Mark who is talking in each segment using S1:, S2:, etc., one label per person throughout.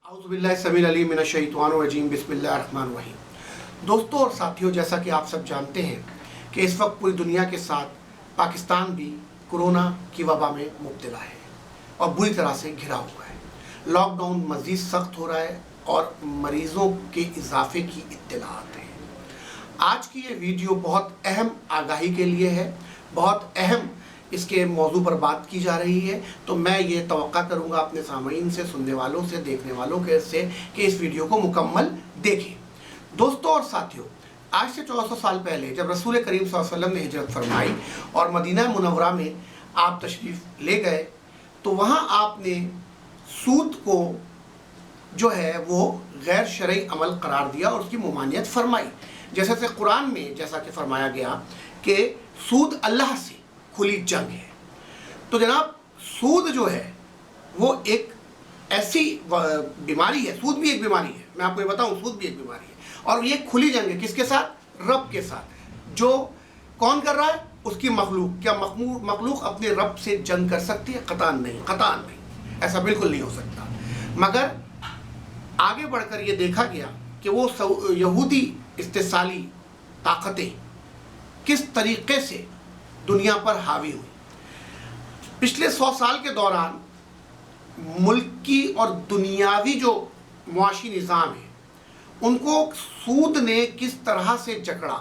S1: औज़ुबिल्लाहि समील अलीम मिनश शैतानिर रजीम बिस्मिल्लाहिर रहमानिर रहीम। दोस्तों और साथियों, जैसा कि आप सब जानते हैं कि इस वक्त पूरी दुनिया के साथ पाकिस्तान भी कोरोना की वबा में मुब्तला है और बुरी तरह से घिरा हुआ है। लॉकडाउन मज़ीद सख्त हो रहा है और मरीज़ों के इजाफे की इत्तलात है। आज की ये वीडियो बहुत अहम आगाही के लिए है, बहुत अहम इसके मौजू पर बात की जा रही है। तो मैं ये तवक्का करूँगा अपने सामीन से, सुनने वालों से, देखने वालों के से कि इस वीडियो को मुकम्मल देखें। दोस्तों और साथियों, आज से 1400 साल पहले जब रसूल करीम सल्लल्लाहु अलैहि वसल्लम ने हिजरत फरमाई और मदीना मुनव्वरा में आप तशरीफ़ ले गए, तो वहाँ आपने सूद को जो है वो गैर शरई अमल करार दिया और उसकी ममानियत फरमाई। जैसे से कुरान में जैसा कि फरमाया गया कि सूद अल्लाह से खुली जंग है। तो जनाब, सूद जो है वो एक ऐसी बीमारी है, सूद भी एक बीमारी है, मैं आपको ये बताऊं, सूद भी एक बीमारी है और ये खुली जंग है। किसके साथ? रब के साथ। जो कौन कर रहा है? उसकी मखलूक। क्या मखलूक अपने रब से जंग कर सकती है? कतान नहीं, कतान नहीं, ऐसा बिल्कुल नहीं हो सकता। मगर आगे बढ़कर ये देखा गया कि वो यहूदी इस्तिसाली ताकतें किस तरीके से दुनिया पर हावी हुई। पिछले 100 साल के दौरान मुल्की और दुनियावी जो मुआशी निज़ाम है उनको सूद ने किस तरह से जकड़ा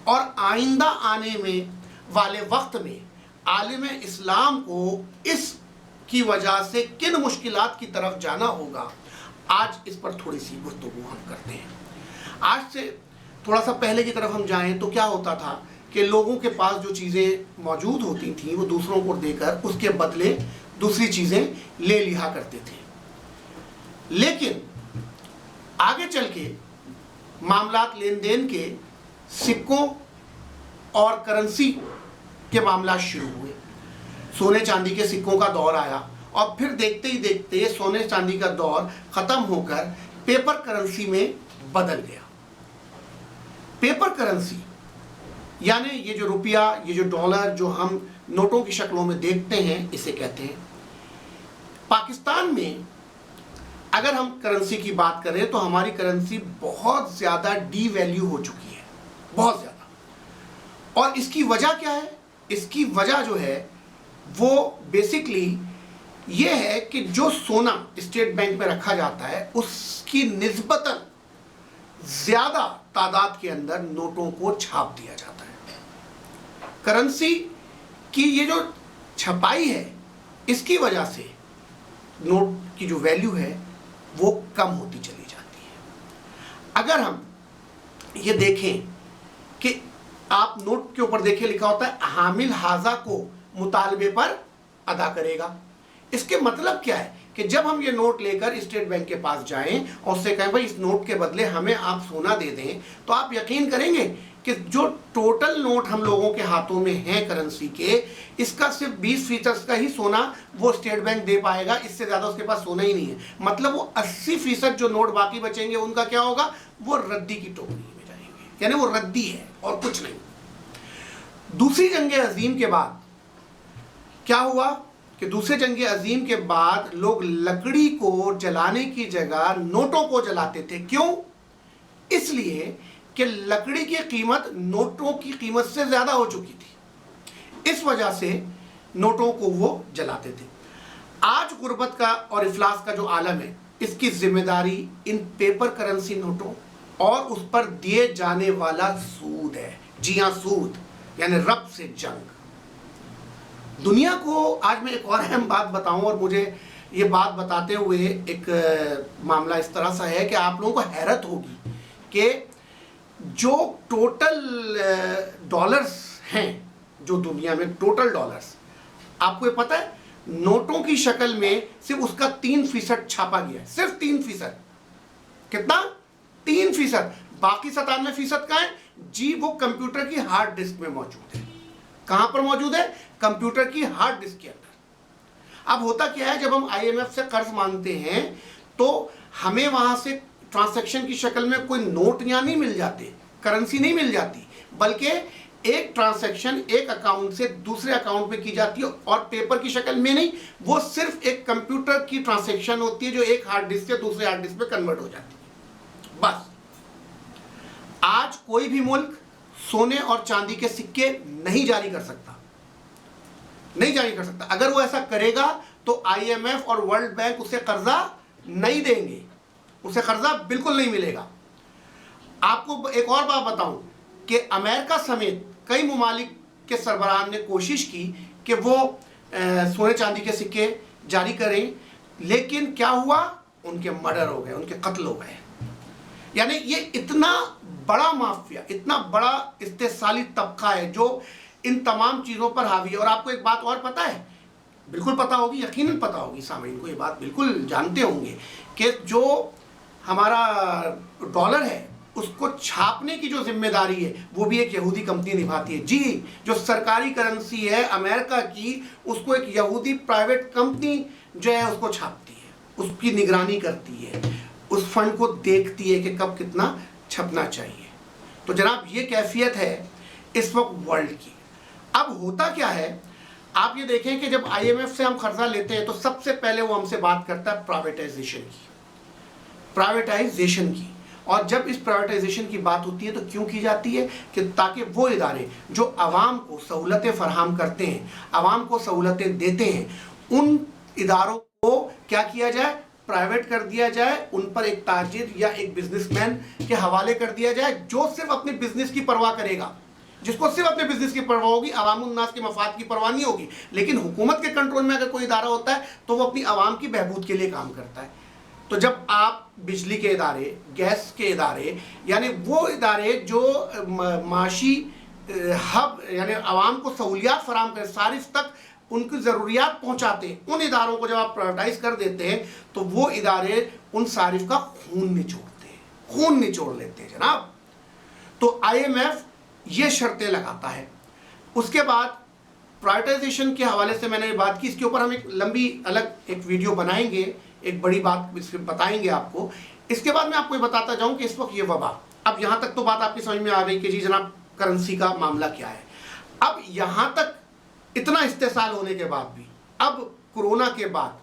S1: और आइंदा आने में वाले वक्त में आलिम इस्लाम को इसकी वजह से किन मुश्किलात की तरफ जाना होगा, आज इस पर थोड़ी सी गुफ्तगू हम करते हैं। आज से थोड़ा सा पहले की तरफ हम जाएं तो क्या होता था कि लोगों के पास जो चीज़ें मौजूद होती थी वो दूसरों को देकर उसके बदले दूसरी चीज़ें ले लिया करते थे। लेकिन आगे चल के मामलात लेन देन के सिक्कों और करेंसी के मामला शुरू हुए। सोने चांदी के सिक्कों का दौर आया और फिर देखते ही देखते सोने चांदी का दौर ख़त्म होकर पेपर करेंसी में बदल गया। पेपर करेंसी यानी ये जो रुपया, ये जो डॉलर जो हम नोटों की शक्लों में देखते हैं, इसे कहते हैं। पाकिस्तान में अगर हम करेंसी की बात करें तो हमारी करेंसी बहुत ज़्यादा डी वैल्यू हो चुकी है, बहुत ज़्यादा। और इसकी वजह क्या है? इसकी वजह जो है वो बेसिकली ये है कि जो सोना स्टेट बैंक में रखा जाता है उसकी निस्बतन ज़्यादा तादाद के अंदर नोटों को छाप दिया जाता है। करेंसी की ये जो छपाई है इसकी वजह से नोट की जो वैल्यू है वो कम होती चली जाती है। अगर हम ये देखें कि आप नोट के ऊपर देखें लिखा होता है हामिल हाजा को मुतालबे पर अदा करेगा। इसके मतलब क्या है कि जब हम ये नोट लेकर स्टेट बैंक के पास जाएं और उससे कहें भाई इस नोट के बदले हमें आप सोना दे दें, तो आप यकीन करेंगे कि जो टोटल नोट हम लोगों के हाथों में हैं करेंसी के, इसका सिर्फ 20% का ही सोना वो स्टेट बैंक दे पाएगा। इससे ज़्यादा उसके पास सोना ही नहीं है। मतलब वो 80% जो नोट बाकी बचेंगे उनका क्या होगा? वो रद्दी की टोकरी में जाएंगे, यानी वो रद्दी है और कुछ नहीं। दूसरी जंग अजीम के बाद क्या हुआ कि दूसरे जंग अजीम के बाद लोग लकड़ी को जलाने की जगह नोटों को जलाते थे। क्यों? इसलिए कि लकड़ी की कीमत नोटों की कीमत से ज़्यादा हो चुकी थी। इस वजह से नोटों को वो जलाते थे। आज गुर्बत का और इफलास का जो आलम है, इसकी जिम्मेदारी इन पेपर करेंसी नोटों और उस पर दिए जाने वाला सूद है। जी हाँ, सूद यानी रब से जंग। दुनिया को आज मैं एक और अहम बात बताऊं, और मुझे ये बात बताते हुए एक मामला इस तरह सा है कि आप लोगों को हैरत होगी कि जो टोटल डॉलर्स हैं जो दुनिया में टोटल डॉलर्स, आपको ये पता है नोटों की शक्ल में सिर्फ उसका 3% छापा गया है। सिर्फ 3%। कितना? 3%। बाकी 97% का है जी वो कंप्यूटर की हार्ड डिस्क में मौजूद है। कहां पर मौजूद है? कंप्यूटर की हार्ड डिस्क के अंदर। अब होता क्या है, जब हम IMF से कर्ज मांगते हैं तो हमें वहां से ट्रांजैक्शन की शक्ल में कोई नोट यहाँ नहीं मिल जाते, करेंसी नहीं मिल जाती, बल्कि एक ट्रांजैक्शन एक अकाउंट से दूसरे अकाउंट पे की जाती है और पेपर की शक्ल में नहीं, वो सिर्फ एक कंप्यूटर की ट्रांजैक्शन होती है जो एक हार्ड डिस्क से दूसरे हार्ड डिस्क पे कन्वर्ट हो जाती है। बस आज कोई भी मुल्क सोने और चांदी के सिक्के नहीं जारी कर सकता, नहीं जारी कर सकता। अगर वो ऐसा करेगा तो IMF और वर्ल्ड बैंक उसे कर्जा नहीं देंगे, उसे कर्जा बिल्कुल नहीं मिलेगा। आपको एक और बात बताऊं कि अमेरिका समेत कई ममालिक के सरबराहान ने कोशिश की कि वो सोने चांदी के सिक्के जारी करें, लेकिन क्या हुआ, उनके मर्डर हो गए, उनके कत्ल हो गए। यानी ये इतना बड़ा माफिया, इतना बड़ा इस्तेसाली तबका है जो इन तमाम चीज़ों पर हावी है। और आपको एक बात और पता है, बिल्कुल पता होगी, यकीनन पता होगी, सामईन को ये बात बिल्कुल जानते होंगे कि जो हमारा डॉलर है उसको छापने की जो जिम्मेदारी है वो भी एक यहूदी कंपनी निभाती है। जी, जो सरकारी करेंसी है अमेरिका की, उसको एक यहूदी प्राइवेट कंपनी जो है उसको छापती है, उसकी निगरानी करती है, उस फंड को देखती है कि कब कितना छपना चाहिए। तो जनाब ये कैफियत है इस वक्त वर्ल्ड की। अब होता क्या है, आप ये देखें कि जब IMF से हम कर्जा लेते हैं तो सबसे पहले वो हमसे बात करता है प्राइवेटाइजेशन की, प्राइवेटाइजेशन की। और जब इस प्राइवेटाइजेशन की बात होती है तो क्यों की जाती है कि ताकि वो इदारे जो आवाम को सहूलतें फराहम करते हैं, आवाम को सहूलतें देते हैं, उन इदारों को क्या किया जाए, प्राइवेट कर दिया जाए, उन पर एक ताजिर या एक बिजनेसमैन के हवाले कर दिया जाए जो सिर्फ अपने बिजनेस की परवाह करेगा, जिसको सिर्फ अपने बिजनेस की परवाह होगी, अवामुन्नास के मफाद की परवाह नहीं होगी। लेकिन हुकूमत के कंट्रोल में अगर कोई इदारा होता है तो वो अपनी आवाम की बहबूद के लिए काम करता है। तो जब आप बिजली के इदारे, गैस के इदारे, यानी वो इदारे जो माशी हब यानी आवाम को सहूलियात फराहम करें, सारिफ तक उनकी ज़रूरियात पहुंचाते हैं, उन इदारों को जब आप प्राइवेटाइज कर देते हैं तो वो इदारे उन सारिफ का खून निचोड़ते हैं, खून निचोड़ लेते हैं जनाब। तो IMF ये शर्तें लगाता है। उसके बाद प्राइवेटाइजेशन के हवाले से मैंने ये बात की, इसके ऊपर हम एक लंबी अलग एक वीडियो बनाएंगे, एक बड़ी बात बताएंगे आपको। इसके बाद मैं आपको ये बताता जाऊं कि इस वक्त ये वबा, अब यहाँ तक तो बात आपकी समझ में आ गई कि जी जनाब करेंसी का मामला क्या है। अब यहाँ तक इतना इस्तेसाल होने के बाद भी, अब कोरोना के बाद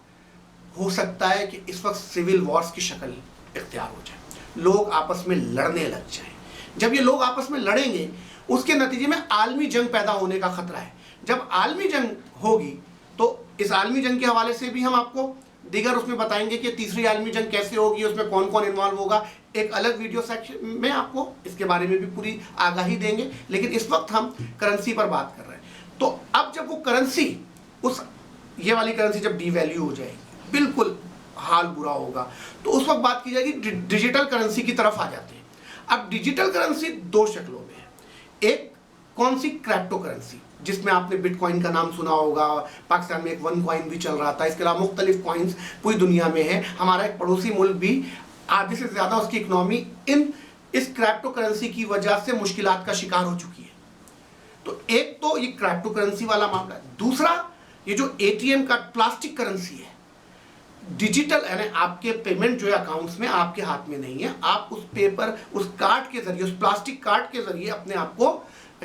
S1: हो सकता है कि इस वक्त सिविल वॉर्स की शक्ल इख्तियार हो जाए, लोग आपस में लड़ने लग जाएं। जब ये लोग आपस में लड़ेंगे उसके नतीजे में आलमी जंग पैदा होने का खतरा है। जब आलमी जंग होगी तो इस आलमी जंग के हवाले से भी हम आपको दीगर उसमें बताएंगे कि तीसरी आलमी जंग कैसे होगी, उसमें कौन कौन इन्वॉल्व होगा। एक अलग वीडियो सेक्शन में आपको इसके बारे में भी पूरी आगाही देंगे। लेकिन इस वक्त हम करेंसी पर बात कर रहे हैं। तो अब जब वो करेंसी, ये वाली करेंसी जब डीवैल्यू हो जाएगी, बिल्कुल हाल बुरा होगा, तो उस वक्त बात की जाएगी डिजिटल करेंसी की तरफ आ जाते हैं। अब डिजिटल करेंसी दो शक्लों में है। एक कौन सी, क्रिप्टो करेंसी, जिसमें आपने बिटकॉइन का नाम सुना होगा, पाकिस्तान में एक वन कॉइन भी चल रहा था, इसके अलावा मुख्तलिफ कॉइन्स पूरी दुनिया में है। हमारा एक पड़ोसी मुल्क भी आधे से ज़्यादा उसकी इकनॉमी इस क्रिप्टो करेंसी की वजह से मुश्किलात का शिकार हो चुकी है। तो एक तो ये क्रिप्टो करेंसी वाला मामला है। दूसरा ये जो ATM का प्लास्टिक करेंसी है, डिजिटल, यानी आपके पेमेंट जो है अकाउंट्स में आपके हाथ में नहीं है, आप उस पेपर, उस कार्ड के जरिए, उस प्लास्टिक कार्ड के जरिए अपने आप को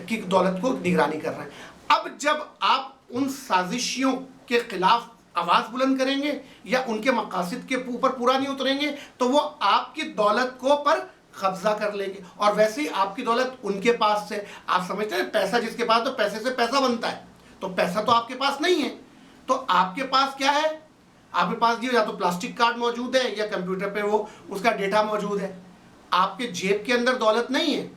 S1: की दौलत को निगरानी कर रहे हैं। अब जब आप उन साजिशियों के खिलाफ आवाज बुलंद करेंगे या उनके मकासद के ऊपर पूरा नहीं उतरेंगे तो वो आपकी दौलत को पर कब्जा कर लेंगे। और वैसे ही आपकी दौलत उनके पास से, आप समझते हैं पैसा जिसके पास, तो पैसे से पैसा बनता है, तो पैसा तो आपके पास नहीं है, तो आपके पास क्या है, आपके पास या तो प्लास्टिक कार्ड मौजूद है या कंप्यूटर पे वो उसका डेटा मौजूद है, आपके जेब के अंदर दौलत नहीं है।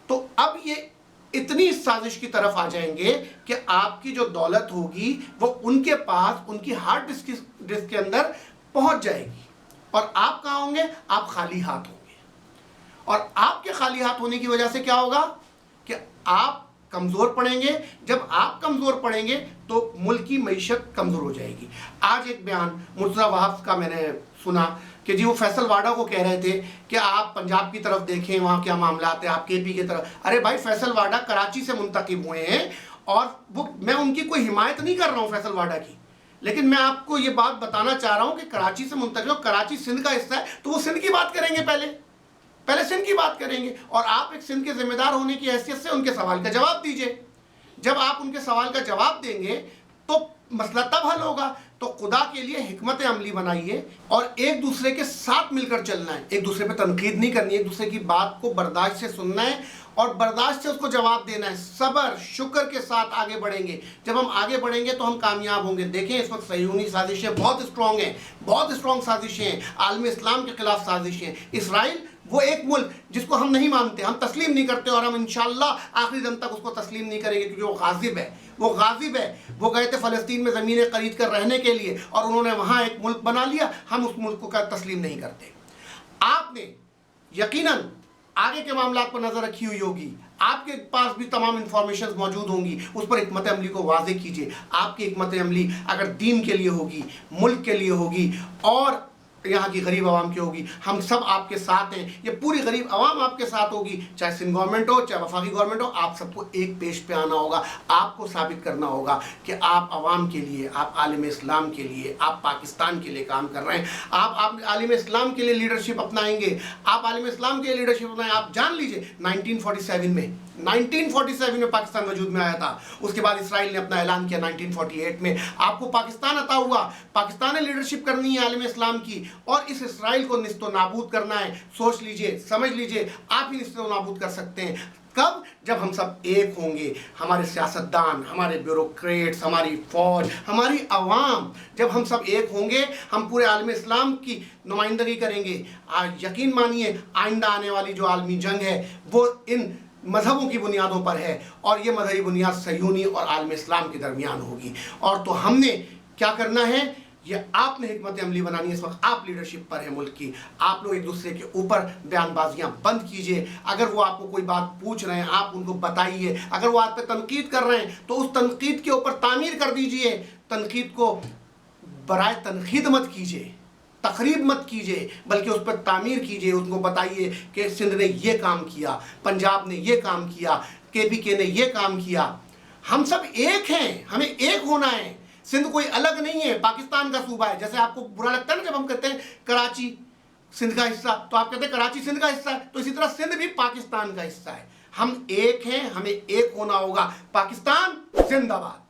S1: तो अब ये इतनी इस साजिश की तरफ आ जाएंगे कि आपकी जो दौलत होगी वो उनके पास, उनकी हार्ड डिस्क के अंदर पहुंच जाएगी और आप कहाँ होंगे, आप खाली हाथ होंगे। और आपके खाली हाथ होने की वजह से क्या होगा कि आप कमज़ोर पड़ेंगे। जब आप कमज़ोर पड़ेंगे तो मुल्क की मईशत कमज़ोर हो जाएगी। आज एक बयान मुर्तज़ा वहाब का मैंने सुना कि जी वो फैसल वाडा को कह रहे थे कि आप पंजाब की तरफ देखें, वहाँ क्या मामला है, आप KP की तरफ। अरे भाई, फैसल वाडा कराची से मुंतकिब हुए हैं और वो, मैं उनकी कोई हिमायत नहीं कर रहा हूँ फैसल वाडा की, लेकिन मैं आपको ये बात बताना चाह रहा हूँ कि कराची से मुंतकिब, कराची सिंध का हिस्सा है तो वो सिंध की बात करेंगे पहले। पहले सिंध की बात करेंगे और आप एक सिंध के जिम्मेदार होने की हैसियत से उनके सवाल का जवाब दीजिए। जब आप उनके सवाल का जवाब देंगे तो मसला तब हल होगा। तो खुदा के लिए हिकमत अमली बनाइए और एक दूसरे के साथ मिलकर चलना है, एक दूसरे पे तनकीद नहीं करनी, एक दूसरे की बात को बर्दाश्त से सुनना है और बर्दाश्त से उसको जवाब देना है। सब्र शुक्र के साथ आगे बढ़ेंगे। जब हम आगे बढ़ेंगे तो हम कामयाब होंगे। देखें इस वक्त सह्यूनी साजिशें बहुत स्ट्रॉन्ग हैं, बहुत स्ट्रॉन्ग साजिशें हैं, आलम इस्लाम के खिलाफ साजिशें। इसराइल वो एक मुल्क जिसको हम नहीं मानते, हम तस्लीम नहीं करते और हम इंशाअल्लाह आखिरी दम तक उसको तस्लीम नहीं करेंगे, क्योंकि वो गाजिब है, वो गाजिब है। वो गए थे फ़लस्तीन में ज़मीनें खरीद कर रहने के लिए और उन्होंने वहाँ एक मुल्क बना लिया। हम उस मुल्क को तस्लीम नहीं करते। आपने यकीनन आगे के मामलात पर नज़र रखी हुई होगी, आपके पास भी तमाम इंफॉर्मेशन मौजूद होंगी, उस पर हिकमत अमली को वाज़े कीजिए। आपकी हिकमत अमली अगर दीन के लिए होगी, मुल्क के लिए होगी और यहाँ की गरीब आवाम की होगी, हम सब आपके साथ हैं। ये पूरी गरीब आवाम आपके साथ होगी, चाहे सिंध गवर्नमेंट हो चाहे वफाकी गवर्नमेंट हो। आप सबको एक पेश पे आना होगा, आपको साबित करना होगा कि आप आवाम के लिए, आप आलिम इस्लाम के लिए, आप पाकिस्तान के लिए काम कर रहे हैं। आप आलिम इस्लाम के लिए लीडरशिप अपनाएंगे, आप आलिम इस्लाम के लिए लीडरशिप अपनाएं। आप जान लीजिए 1947 में पाकिस्तान वजूद में आया था। उसके बाद इसराइल ने अपना ऐलान किया 1948 में। आपको पाकिस्तान अता हुआ, पाकिस्तान ने लीडरशिप करनी है आलिम इस्लाम की और इस इसराइल को निस्तो नाबूद करना है। सोच लीजिए, समझ लीजिए, आप ही निस्तो नाबूद कर सकते हैं। कब? जब हम सब एक होंगे। हमारे सियासतदान, हमारे ब्यूरोक्रेट्स, हमारी फौज, हमारी आवाम, जब हम सब एक होंगे, हम पूरे आलम इस्लाम की नुमाइंदगी करेंगे। आज यकीन मानिए आइंदा आने वाली जो आलमी जंग है वो इन मज़हबों की बुनियादों पर है और ये मज़हबी बुनियाद सह्यूनी और आलम इस्लाम के दरमियान होगी। और तो हमने क्या करना है, ये आपने हिकमत अमली बनानी है। इस वक्त आप लीडरशिप पर है मुल्क की। आप लोग एक दूसरे के ऊपर बयानबाजियां बंद कीजिए। अगर वो आपको कोई बात पूछ रहे हैं आप उनको बताइए। अगर वो आप पे तनकीद कर रहे हैं तो उस तनकीद के ऊपर तामीर कर दीजिए। तनकीद को बराए तनकीद मत कीजिए, तकरीब मत कीजिए, बल्कि उस पर तामीर कीजिए। उनको बताइए कि सिंध ने ये काम किया, पंजाब ने ये काम किया, KPK ने ये काम किया। हम सब एक हैं, हमें एक होना है। सिंध कोई अलग नहीं है, पाकिस्तान का सूबा है। जैसे आपको बुरा लगता है ना जब हम कहते हैं कराची सिंध का हिस्सा, तो आप कहते हैं कराची सिंध का हिस्सा है, तो इसी तरह सिंध भी पाकिस्तान का हिस्सा है। हम एक हैं, हमें एक होना होगा। पाकिस्तान जिंदाबाद।